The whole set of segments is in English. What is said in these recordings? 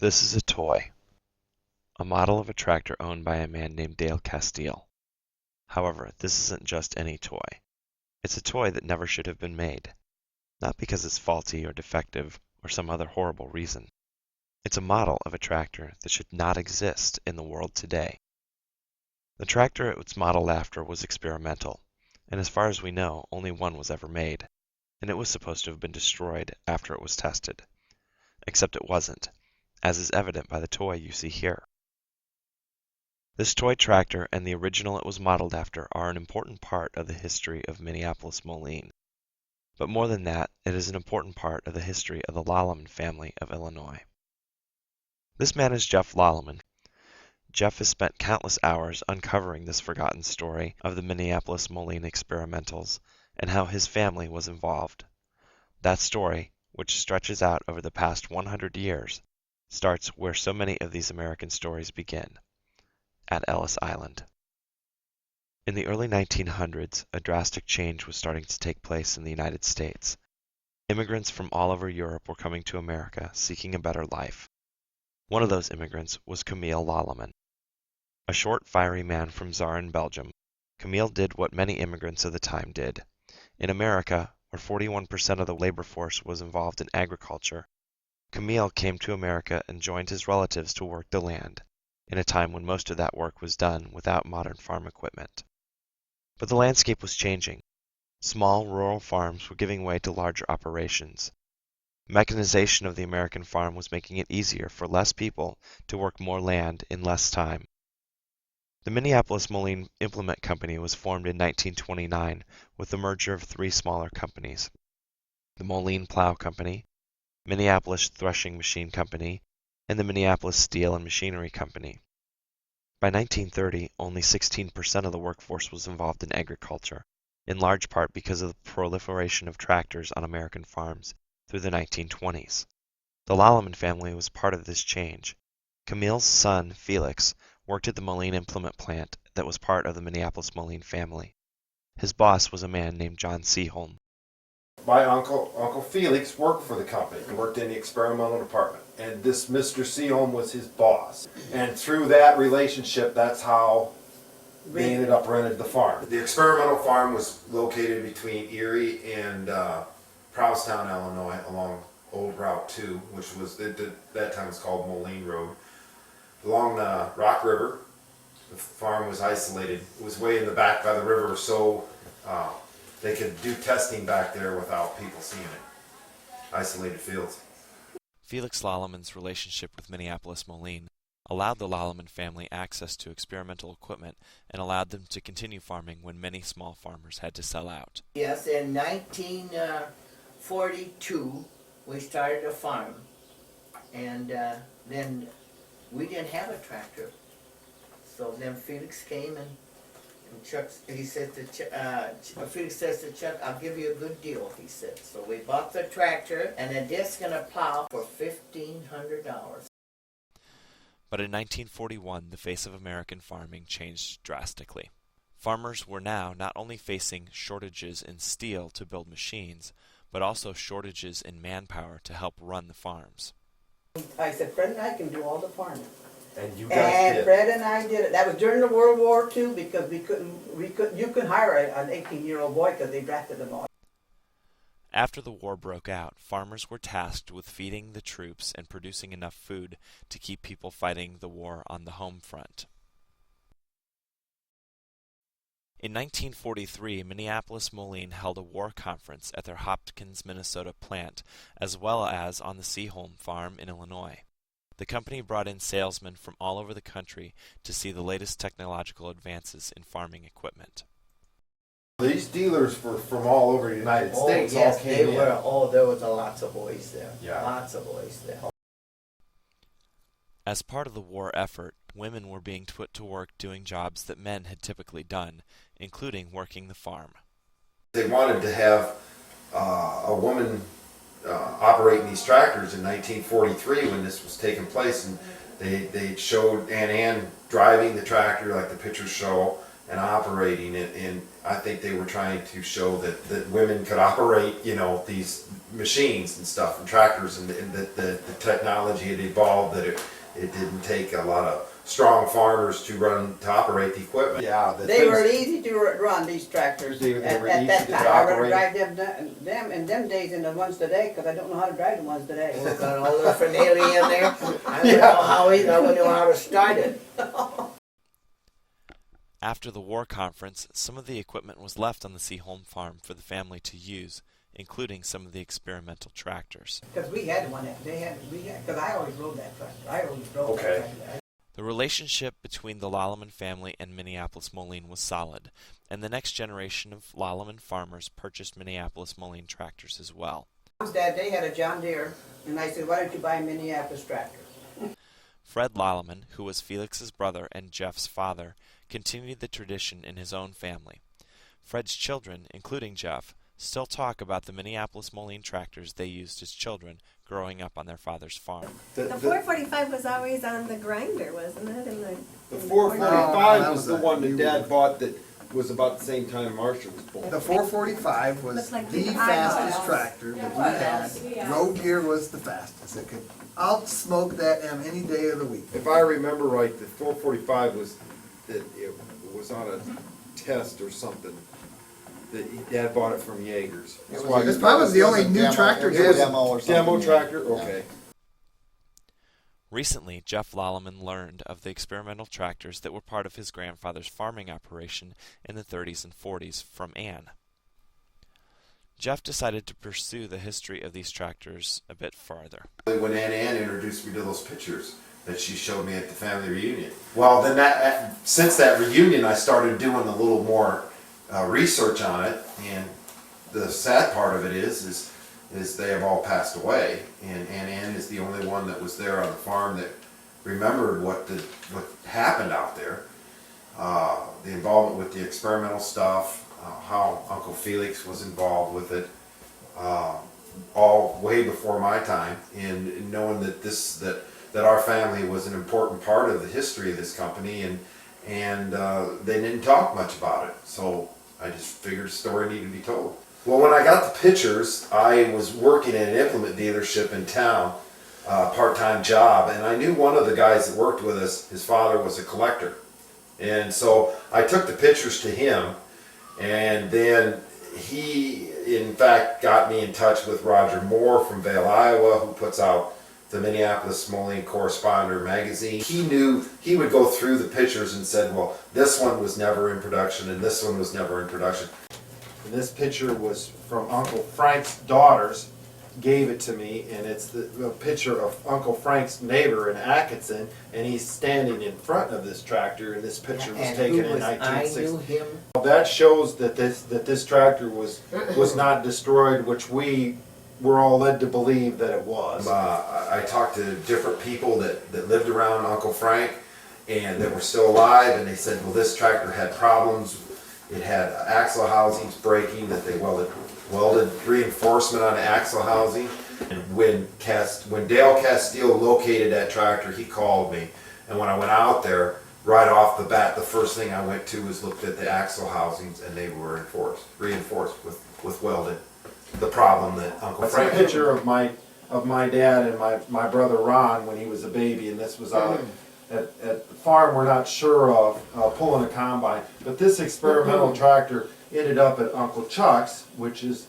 This is a toy, a model of a tractor owned by a man named Dale Castile. However, this isn't just any toy. It's a toy that never should have been made, not because it's faulty or defective or some other horrible reason. It's a model of a tractor that should not exist in the world today. The tractor it was modeled after was experimental, and as far as we know, only one was ever made, and it was supposed to have been destroyed after it was tested. Except it wasn't, as is evident by the toy you see here. This toy tractor and the original it was modeled after are an important part of the history of Minneapolis Moline. But more than that, it is an important part of the history of the Laleman family of Illinois. This man is Jeff Laleman. Jeff has spent countless hours uncovering this forgotten story of the Minneapolis Moline experimentals and how his family was involved. That story, which stretches out over the past 100 years, starts where so many of these American stories begin, at Ellis Island. In the early 1900s, a drastic change was starting to take place in the United States. Immigrants from all over Europe were coming to America seeking a better life. One of those immigrants was Camille Laleman. A short, fiery man from Zaar in Belgium, Camille did what many immigrants of the time did. In America, where 41% of the labor force was involved in agriculture, Camille came to America and joined his relatives to work the land, in a time when most of that work was done without modern farm equipment. But the landscape was changing. Small rural farms were giving way to larger operations. Mechanization of the American farm was making it easier for less people to work more land in less time. The Minneapolis Moline Implement Company was formed in 1929 with the merger of three smaller companies: the Moline Plow Company, Minneapolis Threshing Machine Company, and the Minneapolis Steel and Machinery Company. By 1930, only 16% of the workforce was involved in agriculture, in large part because of the proliferation of tractors on American farms through the 1920s. The Laleman family was part of this change. Camille's son, Felix, worked at the Moline implement plant that was part of the Minneapolis Moline family. His boss was a man named John Seaholm. My Uncle Felix, worked for the company. He worked in the experimental department. And this Mr. Seaholm was his boss. And through that relationship, that's how they ended up renting the farm. The experimental farm was located between Erie and Provincetown, Illinois, along Old Route 2, which was, at that time was called Moline Road. Along the Rock River, the farm was isolated. It was way in the back by the river, so they could do testing back there without people seeing it. Isolated fields. Felix Laleman's relationship with Minneapolis Moline allowed the Laleman family access to experimental equipment and allowed them to continue farming when many small farmers had to sell out. Yes, in 1942 we started a farm, and then we didn't have a tractor. So then Felix came and Chuck, he said to Felix says to Chuck, "I'll give you a good deal," he said. So we bought the tractor and a disc and a plow for $1,500. But in 1941, the face of American farming changed drastically. Farmers were now not only facing shortages in steel to build machines, but also shortages in manpower to help run the farms. I said, Fred and I can do all the farming. And you guys did. Fred and I did it. That was during the World War II because you couldn't hire an 18-year-old boy because they drafted them all. After the war broke out, farmers were tasked with feeding the troops and producing enough food to keep people fighting the war on the home front. In 1943, Minneapolis Moline held a war conference at their Hopkins, Minnesota plant, as well as on the Seaholm farm in Illinois. The company brought in salesmen from all over the country to see the latest technological advances in farming equipment. These dealers were from all over the United States. Yes, all came they in. were. Oh, there was lots of boys there. Yeah. Lots of boys there. As part of the war effort, women were being put to work doing jobs that men had typically done, including working the farm. They wanted to have a woman operating these tractors in 1943 when this was taking place, and they showed Ann driving the tractor like the pictures show, and operating it. And I think they were trying to show that women could operate, you know, these machines and stuff and tractors, and that the technology had evolved, that it didn't take a lot of strong farmers to operate the equipment. Yeah, They were easy to run, these tractors, They were at easy that to time. I rather operate. drive them in them days than the ones today, because I don't know how to drive the ones today. We got all the finale in there. I don't know how I wouldn't know how to start it. After the war conference, some of the equipment was left on the Seaholm farm for the family to use, including some of the experimental tractors. Because we had one, because I always rode that tractor. I always drove Okay. that tractor. The relationship between the Laleman family and Minneapolis Moline was solid, and the next generation of Laleman farmers purchased Minneapolis Moline tractors as well. Mom's dad, they had a John Deere, and I said, why don't you buy a Minneapolis tractor? Fred Laleman, who was Felix's brother and Jeff's father, continued the tradition in his own family. Fred's children, including Jeff, still talk about the Minneapolis Moline tractors they used as children growing up on their father's farm. The 445 was always on the grinder, wasn't it? The in 445 that was was the a one that new Dad one. bought that was about the same time Marcia was born. The 445 was Looks like the the fastest eyeballs. tractor that we had. Road gear was the fastest. It could outsmoke that M any day of the week. If I remember right, the 445 was that it was on a test or something. That Dad bought it from Jaegers. That's why This probably was the only new tractor It was a demo or something. demo tractor? Okay. Recently, Jeff Laleman learned of the experimental tractors that were part of his grandfather's farming operation in the 30s and 40s from Ann. Jeff decided to pursue the history of these tractors a bit farther. When Ann introduced me to those pictures that she showed me at the family reunion. Well, then since that reunion, I started doing a little more research on it, and the sad part of it is they have all passed away, and Ann is the only one that was there on the farm that remembered what happened out there. The involvement with the experimental stuff, how Uncle Felix was involved with it, all way before my time, and knowing that our family was an important part of the history of this company, and they didn't talk much about it, so I just figured a story needed to be told. Well, when I got the pictures, I was working at an implement dealership in town, part-time job, and I knew one of the guys that worked with us, his father was a collector. And so I took the pictures to him, and then he, in fact, got me in touch with Roger Moore from Vale, Iowa, who puts out the Minneapolis Moline Corresponder magazine. He knew, he would go through the pictures and said, well, this one was never in production, and this one was never in production. And this picture was from Uncle Frank's daughters, gave it to me, and it's the picture of Uncle Frank's neighbor in Atkinson, and he's standing in front of this tractor, and this picture was And taken who in was, I 1960. knew him. That shows that this tractor was not destroyed, which we were all led to believe that it was. I talked to different people that lived around Uncle Frank and that were still alive, and they said, well, this tractor had problems. It had axle housings breaking, that they welded reinforcement on the axle housing. And when Dale Castile located that tractor, he called me. And when I went out there, right off the bat, the first thing I went to was looked at the axle housings, and they were reinforced with welded. The problem that Uncle Frank. That's a picture of my dad and my brother Ron when he was a baby, and this was out at the farm we're not sure of, pulling a combine. But this experimental tractor ended up at Uncle Chuck's, which is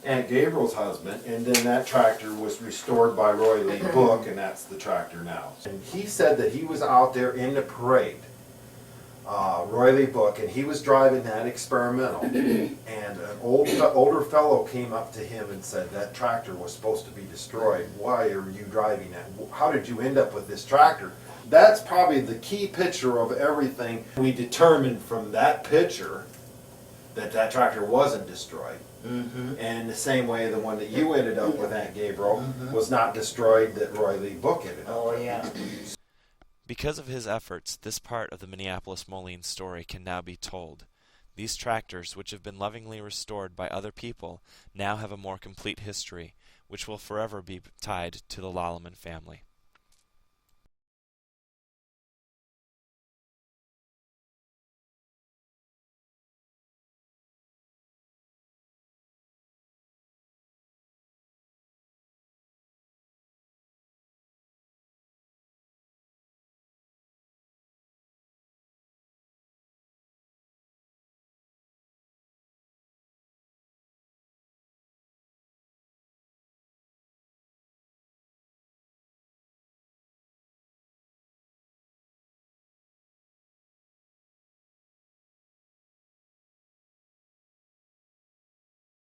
Aunt Gabriel's husband, and then that tractor was restored by Roy Lee Book, and that's the tractor now. And he said that he was out there in the parade, Roy Lee Book, and he was driving that experimental, and an older fellow came up to him and said, that tractor was supposed to be destroyed. Why are you driving that? How did you end up with this tractor? That's probably the key picture of everything. We determined from that picture that tractor wasn't destroyed. Mm-hmm. And the same way the one that you ended up with, Aunt Gabriel, was not destroyed, that Roy Lee Book ended up Oh, with. yeah. Because of his efforts, this part of the Minneapolis Moline story can now be told. These tractors, which have been lovingly restored by other people, now have a more complete history, which will forever be tied to the Laleman family.